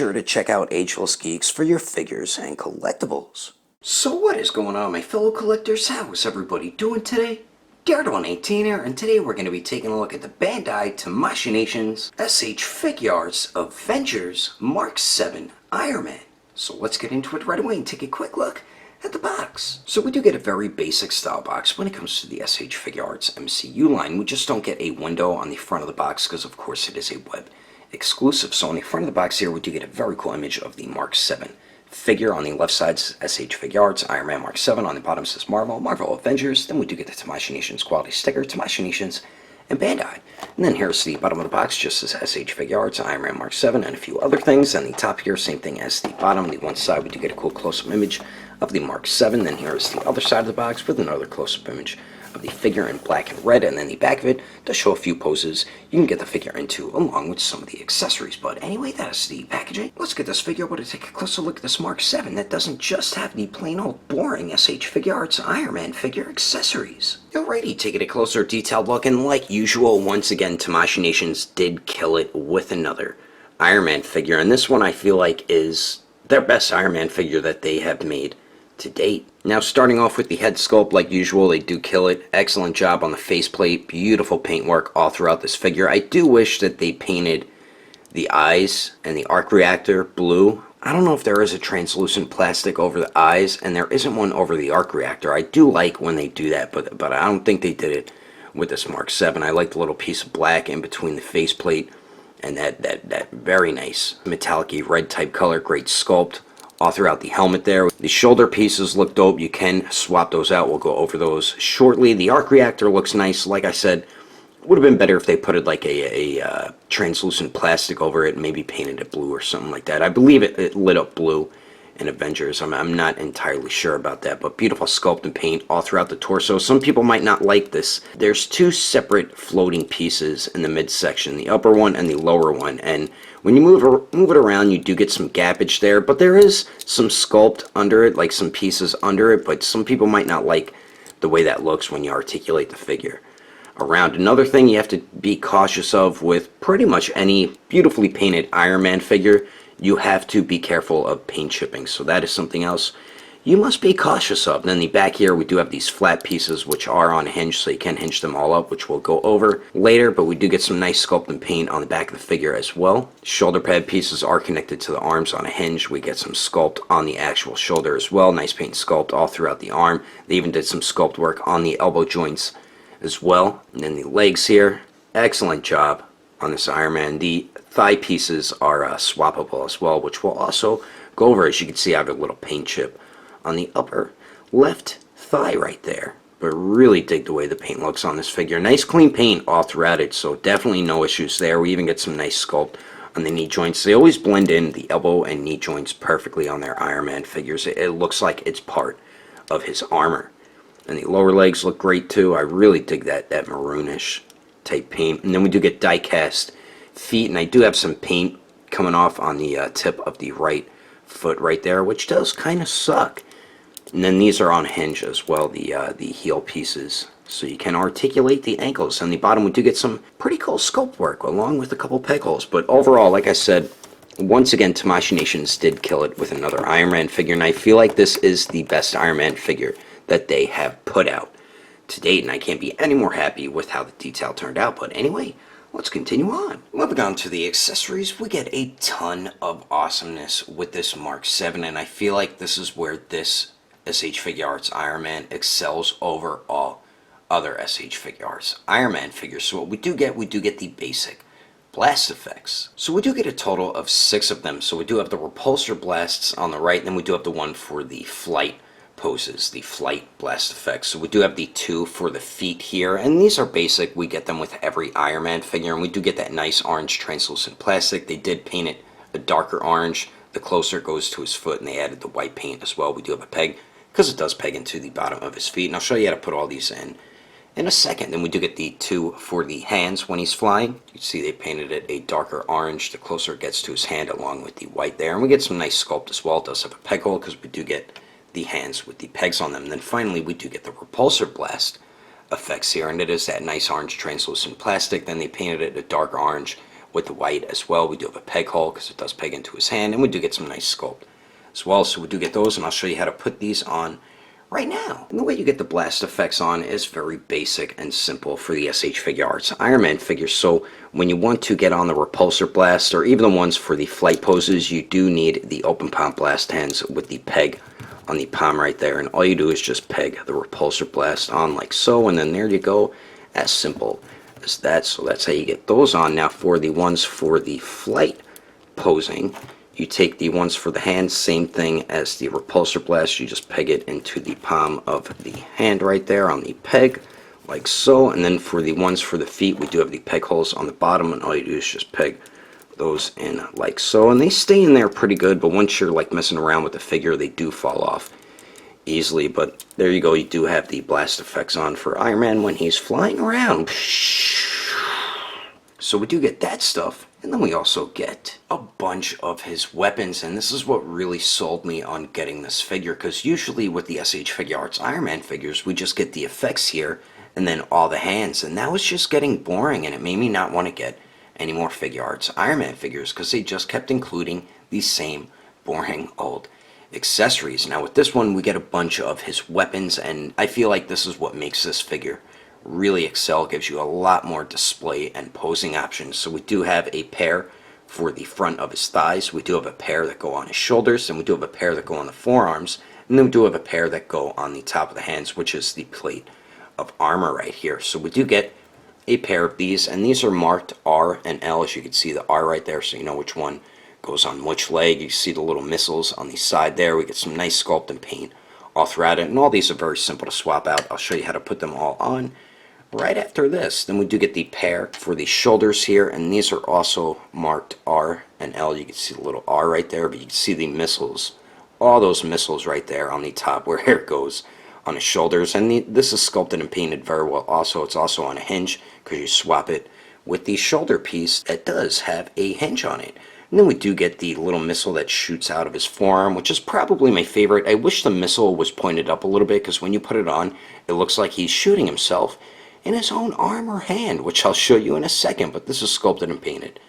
sure to check out Ageless Geeks for your figures and collectibles. So what is going on, my fellow collectors? How is everybody doing today? Daredevil18 here, and today we're going to be taking a look at the Bandai Tamashii SH Figuarts Avengers Mark 7 Iron Man. So let's get into it right away and take a quick look at the box. So we do get a very basic style box when it comes to the SH Figuarts MCU line. We just don't get a window on the front of the box because of course it is a web exclusive. So on the front of the box here we do get a very cool image of the Mark 7 figure. On the left side says SH Figuarts Iron Man Mark 7. On the bottom says Marvel Avengers. Then we do get the Tamashii Nations quality sticker, Tamashii Nations, and Bandai. And then here's the bottom of the box, just says SH Figuarts Iron Man Mark 7 and a few other things. And the top here, same thing as the bottom. The one side we do get a cool close-up image of the Mark 7. Then here's the other side of the box with another close-up image of the figure in black and red, and then the back of it does show a few poses you can get the figure into along with some of the accessories. But anyway, that's the packaging. Let's get this figure able to take a closer look at this Mark 7 that doesn't just have the plain old boring SH Figuarts Iron Man figure accessories. Alrighty, taking a closer detailed look, and like usual, once again Tamashii Nations did kill it with another Iron Man figure, and this one I feel like is their best Iron Man figure that they have made to date. Now starting off with the head sculpt, like usual, they do kill it. Excellent job on the faceplate, beautiful paintwork all throughout this figure. I do wish that they painted the eyes and the arc reactor blue. I don't know if there is a translucent plastic over the eyes, and there isn't one over the arc reactor. I do like when they do that, but I don't think they did it with this Mark 7. I like the little piece of black in between the faceplate and that very nice metallic-y red type color. Great sculpt all throughout the helmet there. The shoulder pieces look dope. You can swap those out. We'll go over those shortly. The arc reactor looks nice. Like I said, would have been better if they put it like a translucent plastic over it and maybe painted it blue or something like that. I believe it lit up blue in Avengers. I'm not entirely sure about that, but beautiful sculpt and paint all throughout the torso. Some people might not like this. There's two separate floating pieces in the midsection, the upper one and the lower one, and when you move it around, you do get some gappage there, but there is some sculpt under it, like some pieces under it, but some people might not like the way that looks when you articulate the figure around. Another thing you have to be cautious of with pretty much any beautifully painted Iron Man figure, you have to be careful of paint chipping, so that is something else you must be cautious of. And then the back here, we do have these flat pieces which are on hinge, so you can hinge them all up, which we'll go over later, but we do get some nice sculpt and paint on the back of the figure as well. Shoulder pad pieces are connected to the arms on a hinge. We get some sculpt on the actual shoulder as well. Nice paint sculpt all throughout the arm. They even did some sculpt work on the elbow joints as well. And then the legs here, excellent job on this Iron Man. The thigh pieces are swappable as well, which we'll also go over. As you can see, I have a little paint chip on the upper left thigh right there, but really dig the way the paint looks on this figure. Nice clean paint all throughout it, so definitely no issues there. We even get some nice sculpt on the knee joints. They always blend in the elbow and knee joints perfectly on their Iron Man figures. It looks like it's part of his armor. And the lower legs look great too. I really dig that maroonish type paint. And then we do get die cast feet, and I do have some paint coming off on the tip of the right foot right there, which does kind of suck. And then these are on hinge as well, the heel pieces, so you can articulate the ankles. On the bottom we do get some pretty cool sculpt work along with a couple peg holes. But overall, like I said, once again Tamashii Nations did kill it with another Iron Man figure, and I feel like this is the best Iron Man figure that they have put out to date, and I can't be any more happy with how the detail turned out. But anyway, let's continue on. Moving on to the accessories, we get a ton of awesomeness with this Mark 7, and I feel like this is where this SH Figuarts Iron Man excels over all other SH Figuarts Iron Man figures. So what we do get the basic blast effects. So we do get a total of 6 of them. So we do have the repulsor blasts on the right, and then we do have the one for the flight poses, the flight blast effects. So we do have the 2 for the feet here, and these are basic. We get them with every Iron Man figure, and we do get that nice orange translucent plastic. They did paint it a darker orange the closer it goes to his foot, and they added the white paint as well. We do have a peg, because it does peg into the bottom of his feet, and I'll show you how to put all these in a second. Then we do get the 2 for the hands when he's flying. You see they painted it a darker orange the closer it gets to his hand, along with the white there. And we get some nice sculpt as well. It does have a peg hole because we do get the hands with the pegs on them. And then finally we do get the repulsor blast effects here, and it is that nice orange translucent plastic. Then they painted it a dark orange with the white as well. We do have a peg hole because it does peg into his hand, and we do get some nice sculpt as well. So we do get those, and I'll show you how to put these on right now. And the way you get the blast effects on is very basic and simple for the SH Figuarts Iron Man figures. So when you want to get on the repulsor blast, or even the ones for the flight poses, you do need the open palm blast hands with the peg on the palm right there, and all you do is just peg the repulsor blast on like so, and then there you go. As simple as that. So that's how you get those on. Now for the ones for the flight posing, you take the ones for the hands, same thing as the repulsor blast, you just peg it into the palm of the hand right there on the peg, like so. And then for the ones for the feet, we do have the peg holes on the bottom, and all you do is just peg those in like so, and they stay in there pretty good, but once you're like messing around with the figure, they do fall off easily. But there you go, you do have the blast effects on for Iron Man when he's flying around. So we do get that stuff, and then we also get a bunch of his weapons, and this is what really sold me on getting this figure, because usually with the SH Figuarts Iron Man figures, we just get the effects here and then all the hands, and that was just getting boring, and it made me not want to get any more Figuarts Iron Man figures because they just kept including these same boring old accessories. Now with this one, we get a bunch of his weapons, and I feel like this is what makes this figure really excel. It gives you a lot more display and posing options. So we do have a pair for the front of his thighs, we do have a pair that go on his shoulders, and we do have a pair that go on the forearms, and then we do have a pair that go on the top of the hands, which is the plate of armor right here. So we do get a pair of these, and these are marked R and L, as you can see the R right there, so you know which one goes on which leg. You see the little missiles on the side there. We get some nice sculpt and paint all throughout it, and all these are very simple to swap out. I'll show you how to put them all on right after this. Then we do get the pair for the shoulders here, and these are also marked R and L. You can see the little R right there, but you can see the missiles, all those missiles right there on the top where it goes on his shoulders. And this is sculpted and painted very well also. It's also on a hinge because you swap it with the shoulder piece that does have a hinge on it. And then we do get the little missile that shoots out of his forearm, which is probably my favorite. I wish the missile was pointed up a little bit, because when you put it on, it looks like he's shooting himself in his own arm or hand, which I'll show you in a second, but this is sculpted and painted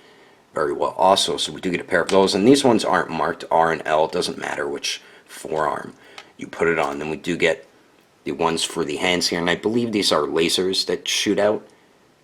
very well also. So we do get a pair of those, and these ones aren't marked R and L. It doesn't matter which forearm you put it on. Then we do get the ones for the hands here, and I believe these are lasers that shoot out.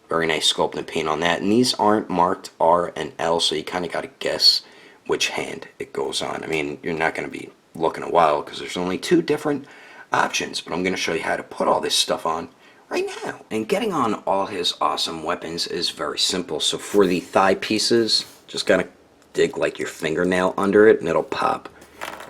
Very nice sculpt and paint on that, and these aren't marked R and L, so you kind of got to guess which hand it goes on. I mean, you're not going to be looking a while because there's only two different options, but I'm going to show you how to put all this stuff on right now. And getting on all his awesome weapons is very simple. So for the thigh pieces, just got to dig like your fingernail under it, and it'll pop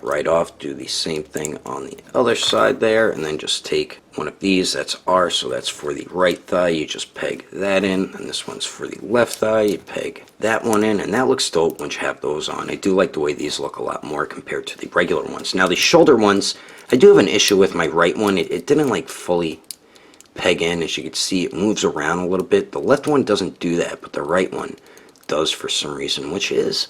right off. Do the same thing on the other side there, and then just take one of these. That's R, so that's for the right thigh. You just peg that in, and this one's for the left thigh. You peg that one in, and that looks dope once you have those on. I do like the way these look a lot more compared to the regular ones. Now the shoulder ones, I do have an issue with my right one. It didn't like fully peg in. As you can see, it moves around a little bit. The left one doesn't do that, but the right one does for some reason, which is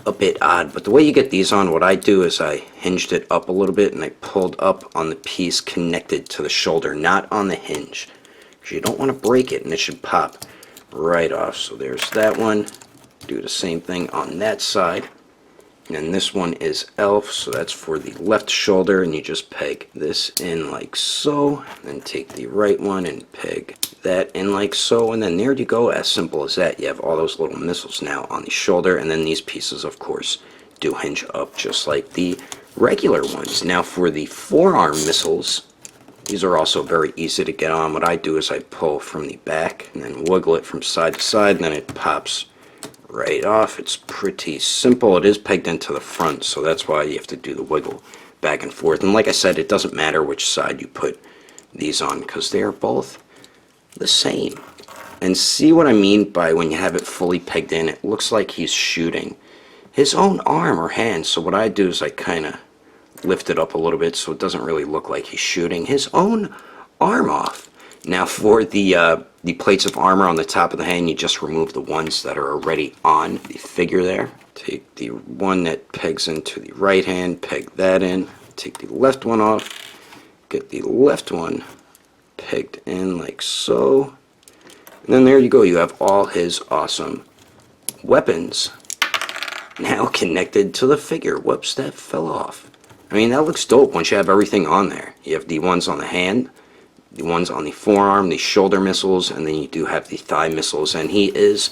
a bit odd. But the way you get these on, what I do is I hinged it up a little bit, and I pulled up on the piece connected to the shoulder, not on the hinge, because you don't want to break it, and it should pop right off. So there's that one. Do the same thing on that side. And then this one is Elf, so that's for the left shoulder, and you just peg this in like so, and then take the right one and peg that in like so, and then there you go. As simple as that. You have all those little missiles now on the shoulder, and then these pieces, of course, do hinge up just like the regular ones. Now for the forearm missiles, these are also very easy to get on. What I do is I pull from the back and then wiggle it from side to side, and then it pops right off. It's pretty simple. It is pegged into the front, so that's why you have to do the wiggle back and forth. And like I said, it doesn't matter which side you put these on, because they are both the same. And see what I mean by when you have it fully pegged in, it looks like he's shooting his own arm or hand. So what I do is I kind of lift it up a little bit so it doesn't really look like he's shooting his own arm off. Now for the plates of armor on the top of the hand, you just remove the ones that are already on the figure there. Take the one that pegs into the right hand, peg that in, take the left one off, get the left one pegged in like so, and then there you go. You have all his awesome weapons now connected to the figure. Whoops, that fell off. I mean, that looks dope once you have everything on there. You have the ones on the hand, the ones on the forearm, the shoulder missiles, and then you do have the thigh missiles, and he is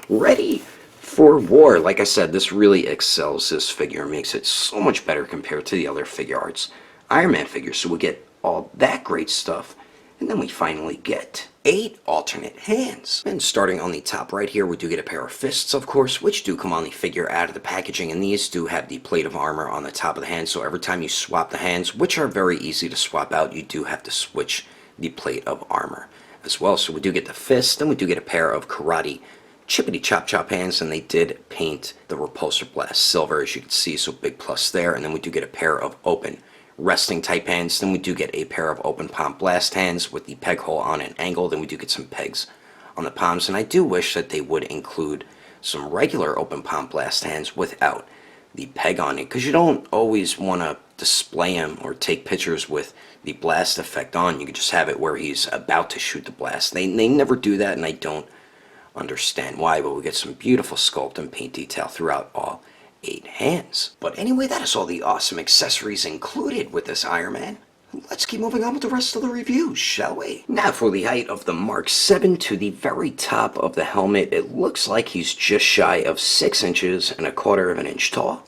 ready for war. Like I said, this really excels this figure, makes it so much better compared to the other Figuarts Iron Man figures. So we get all that great stuff, and then we finally get 8 alternate hands. And starting on the top right here, we do get a pair of fists, of course, which do come on the figure out of the packaging, and these do have the plate of armor on the top of the hand, so every time you swap the hands, which are very easy to swap out, you do have to switch the plate of armor as well. So we do get the fist, then we do get a pair of karate chippity chop chop hands, and they did paint the repulsor blast silver, as you can see, so big plus there. And then we do get a pair of open resting type hands. Then we do get a pair of open palm blast hands with the peg hole on an angle. Then we do get some pegs on the palms, and I do wish that they would include some regular open palm blast hands without the peg on it, because you don't always want to display them or take pictures with the blast effect on. You could just have it where he's about to shoot the blast. They never do that, and I don't understand why, but we get some beautiful sculpt and paint detail throughout all 8 hands. But anyway, that is all the awesome accessories included with this Iron Man. Let's keep moving on with the rest of the reviews, shall we? Now for the height of the Mark 7 to the very top of the helmet, it looks like he's just shy of 6 inches and 1/4 of an inch tall.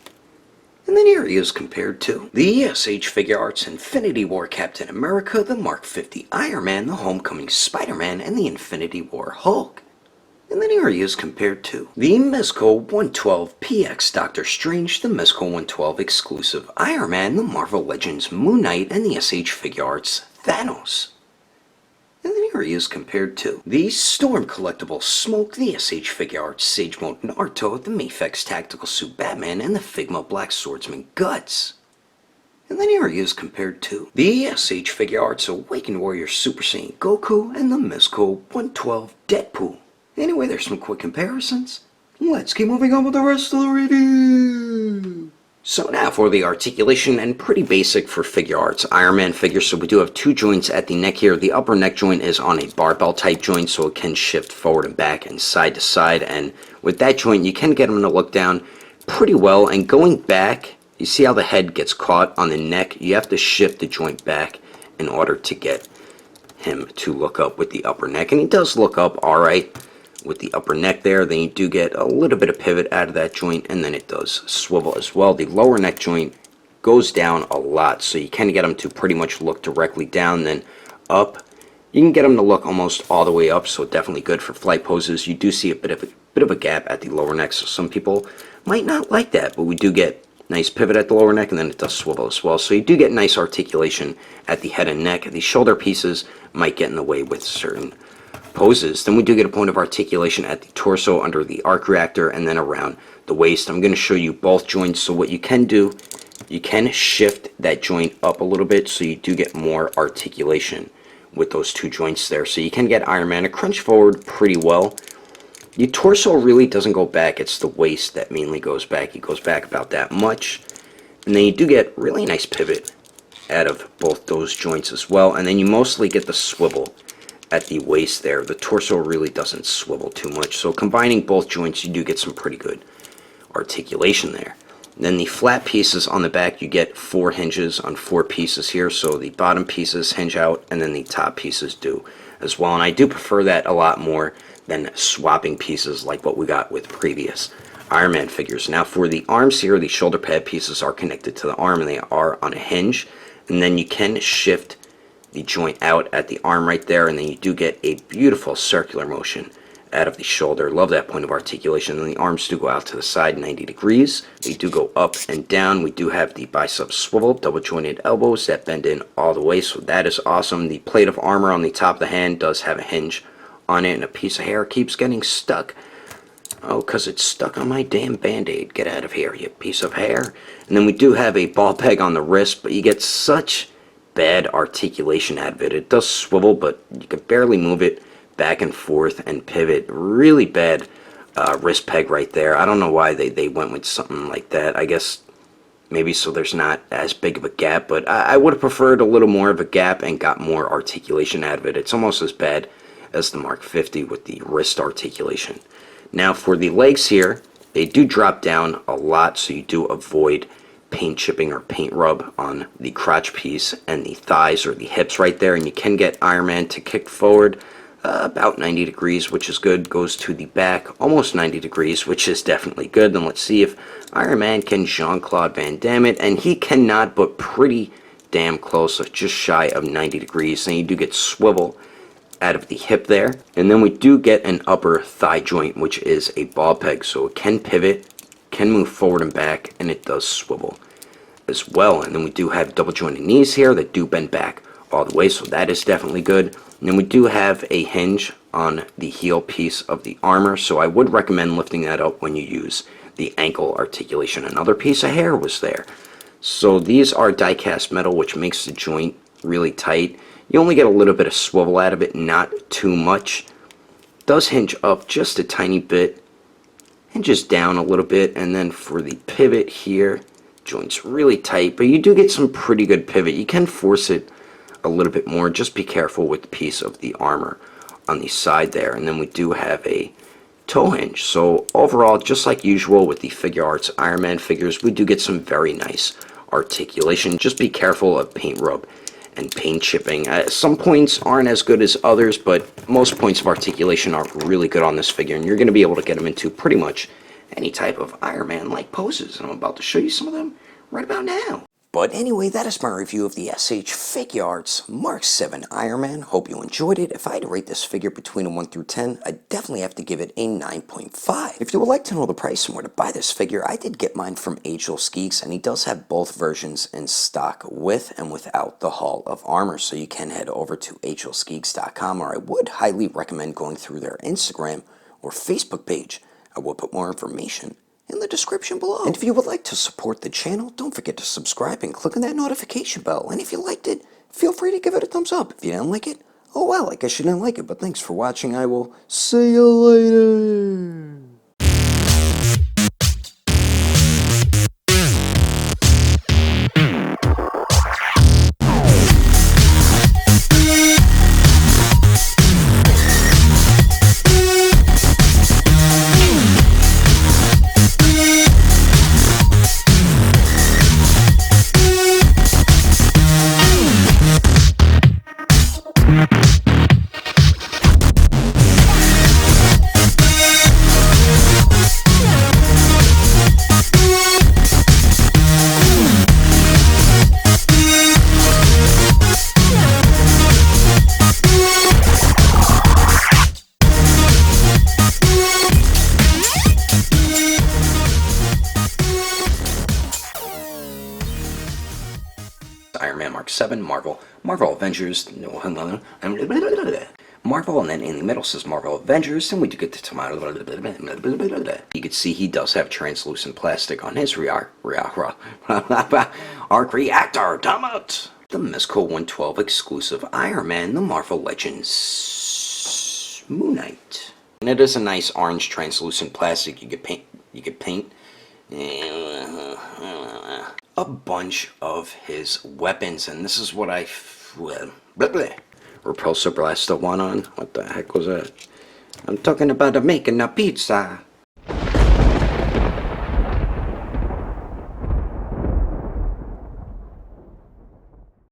And then here he is compared to the SH Figuarts Infinity War Captain America, the Mark 50 Iron Man, the Homecoming Spider-Man, and the Infinity War Hulk. And then here he is compared to the Mezco 112 PX Doctor Strange, the Mezco 112 exclusive Iron Man, the Marvel Legends Moon Knight, and the SH Figuarts Thanos. And then here he is compared to the Storm Collectible Smoke, the SH Figuarts Sage Mode Naruto, the Mafex Tactical Suit Batman, and the Figma Black Swordsman Guts. And then here he is compared to the SH Figuarts Awakened Warrior Super Saiyan Goku, and the Mezco 112 Deadpool. Anyway, there's some quick comparisons. Let's keep moving on with the rest of the review. So now for the articulation, and pretty basic for Figuarts Iron Man figures. So we do have 2 joints at the neck here. The upper neck joint is on a barbell type joint, so it can shift forward and back and side to side. And with that joint, you can get him to look down pretty well. And going back, you see how the head gets caught on the neck? You have to shift the joint back in order to get him to look up with the upper neck. And he does look up alright with the upper neck there. Then you do get a little bit of pivot out of that joint, and then it does swivel as well. The lower neck joint goes down a lot, so you can get them to pretty much look directly down, then up. You can get them to look almost all the way up, so definitely good for flight poses. You do see a bit of a gap at the lower neck, so some people might not like that, but we do get nice pivot at the lower neck, and then it does swivel as well. So you do get nice articulation at the head and neck. The shoulder pieces might get in the way with certain poses. Then we do get a point of articulation at the torso under the arc reactor, and then around the waist. I'm going to show you both joints. So what you can do, you can shift that joint up a little bit, so you do get more articulation with those 2 joints there. So you can get Iron Man to crunch forward pretty well. Your torso really doesn't go back, it's the waist that mainly goes back. It goes back about that much. And then you do get really nice pivot out of both those joints as well. And then you mostly get the swivel at the waist there. The torso really doesn't swivel too much. So combining both joints, you do get some pretty good articulation there. And then the flat pieces on the back, you get 4 hinges on 4 pieces here. So the bottom pieces hinge out, and then the top pieces do as well. And I do prefer that a lot more than swapping pieces like what we got with previous Iron Man figures. Now for the arms here, the shoulder pad pieces are connected to the arm, and they are on a hinge. And then you can shift the joint out at the arm right there, and then you do get a beautiful circular motion out of the shoulder. Love that point of articulation. And the arms do go out to the side 90 degrees. They do go up and down. We do have the bicep swivel, double jointed elbows that bend in all the way, so that is awesome. The plate of armor on the top of the hand does have a hinge on it, and a piece of hair keeps getting stuck. Oh, because it's stuck on my damn band-aid. Get out of here, you piece of hair. And then we do have a ball peg on the wrist, but you get such bad articulation out of it. It does swivel, but you can barely move it back and forth and pivot. Really bad wrist peg right there. I don't know why they went with something like that. I guess maybe so there's not as big of a gap, but I would have preferred a little more of a gap and got more articulation out of it. It's almost as bad as the Mark 50 with the wrist articulation. Now for the legs here, they do drop down a lot, so you do avoid paint chipping or paint rub on the crotch piece and the thighs or the hips right there. And you can get Iron Man to kick forward about 90 degrees, which is good. Goes to the back almost 90 degrees, which is definitely good. Then let's see if Iron Man can Jean-Claude Van Damme it, and he cannot, but pretty damn close, so just shy of 90 degrees. And you do get swivel out of the hip there, and then we do get an upper thigh joint, which is a ball peg, so it can pivot, can move forward and back, and it does swivel as well. And then we do have double jointed knees here that do bend back all the way, so that is definitely good. And then we do have a hinge on the heel piece of the armor, so I would recommend lifting that up when you use the ankle articulation. Another piece of hair was there. So these are die cast metal, which makes the joint really tight. You only get a little bit of swivel out of it, not too much. Does hinge up just a tiny bit, hinges down a little bit, and then for the pivot here, joint's really tight, but you do get some pretty good pivot. You can force it a little bit more. Just be careful with the piece of the armor on the side there. And then we do have a toe hinge. So overall, just like usual with the Figuarts Iron Man figures, we do get some very nice articulation. Just be careful of paint rub and paint chipping. Some points aren't as good as others, but most points of articulation are really good on this figure, and you're going to be able to get them into pretty much any type of Iron Man-like poses, and I'm about to show you some of them right about now. But anyway, that is my review of the SH Figuarts Mark 7 Iron Man. Hope you enjoyed it. If I had to rate this figure between a 1 through 10, I'd definitely have to give it a 9.5. If you would like to know the price and where to buy this figure, I did get mine from Agelessgeeks, and he does have both versions in stock with and without the Hall of Armor, so you can head over to agelessgeeks.com, or I would highly recommend going through their Instagram or Facebook page. I will put more information in the description below. And if you would like to support the channel, don't forget to subscribe and click on that notification bell. And if you liked it, feel free to give it a thumbs up. If you didn't like it, oh well, I guess you didn't like it. But thanks for watching. I will see you later. Iron Man Mark 7, Marvel Avengers, Marvel, and then in the middle says Marvel Avengers, and we do get the tomato. You can see he does have translucent plastic on his arc reactor. Damn it! The Mezco 112 exclusive Iron Man, the Marvel Legends Moon Knight. And it is a nice orange translucent plastic. You could paint. A bunch of his weapons, and this is what I Repulsor Blaster 1 on. What the heck was that? I'm talking about making a pizza.